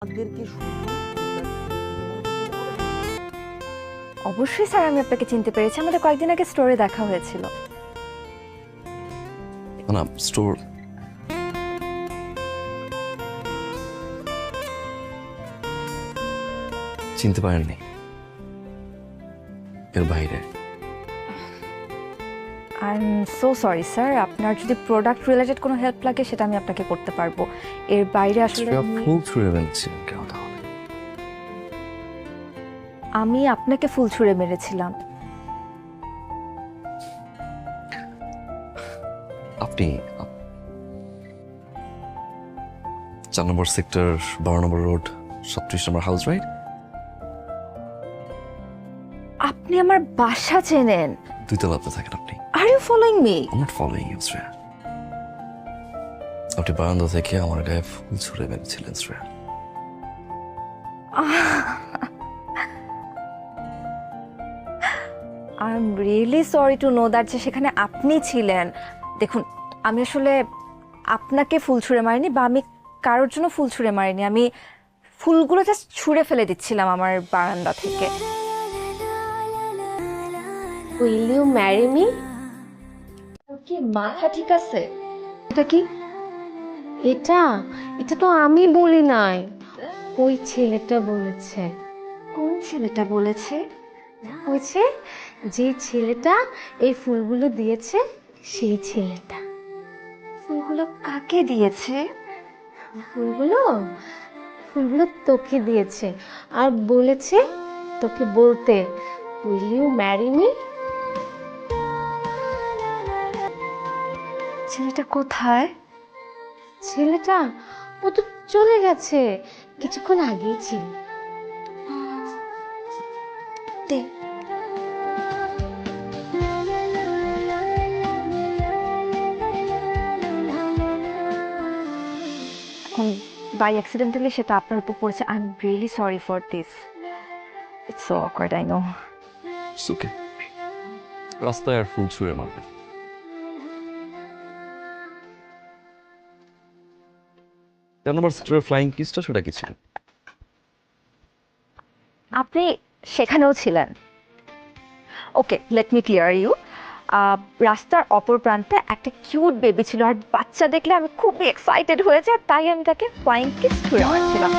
আমাদেরকে শুধু অবশ্যই স্যার, আমি আপনাকে চিনতে পেরেছি। আমাদের কয়েকদিন আগে স্টোরে দেখা হয়েছিল। না স্টোর চিনতে পারেননি, এর বাইরে। I am so sorry sir. আপনার যদি প্রোডাক্ট রিলেটেড কোনো হেল্প লাগে সেটা আমি আপনাকে করতে পারবো। এর বাইরে আসলে ফুল ছুঁড়ে ফেলছিলেন কেন তাহলে? আমি আপনাকে ফুল ছুঁড়ে মেরেছিলাম। আপনি 4 নম্বর সেক্টর 12 নম্বর রোড 37 নম্বর হাউস, রাইট? আপনি আমার বাসা চেনেন? 2 তলাতে থাকেন আপনি। Are you following me? I'm not following you, Shreya. আপনি বারান্দা থেকে আমার গায়ে ফুল ছুঁড়ে মেরেছিলেন, Shreya. I am really sorry to know that যে সেখানে আপনি ছিলেন। দেখুন, আমি আসলে আপনাকে ফুল ছুঁড়ে মারিনি বা আমি কারোর জন্য ফুল ছুঁড়ে মারিনি। আমি ফুলগুলো জাস্ট ছুঁড়ে ফেলে দিচ্ছিলাম আমার বারান্দা থেকে। Will you marry me? কি মাথা ঠিক আছে? এটা কি? এটা এটা তো আমি বলি নাই, ওই ছেলেটা বলেছে। কোন ছেলেটা বলেছে? হয়েছে যে ছেলেটা এই ফুলগুলো দিয়েছে, সেই ছেলেটা। ফুলগুলো কাকে দিয়েছে? ফুলগুলো ফুলগুলো তোকে দিয়েছে আর বলেছে তোকে বলতে, উইল ইউ ম্যারি মি? ছেলেটা কোথায়? ছেলেটা ও তো চলে গেছে, কিছুক্ষণ আগেই ছিল। দে। এখন বাই অ্যাক্সিডেন্টালি সেটা আপনার উপর পড়েছে। I am really sorry for this. It's so awkward, I know. Okay, রাস্তায় আর ফুল ছুঁড়ে মারবে। নম্বর সেক্টরের ফ্লাইং কিসটা সেটা কি ছিল? আপনি সেখানেও ছিলেন। ওকে, লেট মি ক্লিয়ার ইউ। রাস্তার অপর প্রান্তে একটা কিউট বেবি ছিল, আর বাচ্চা দেখলে আমি খুবই এক্সাইটেড হয়ে যাই, তাই আমি তাকে ফ্লাইং কিস ছুঁড়ে মারছিলাম।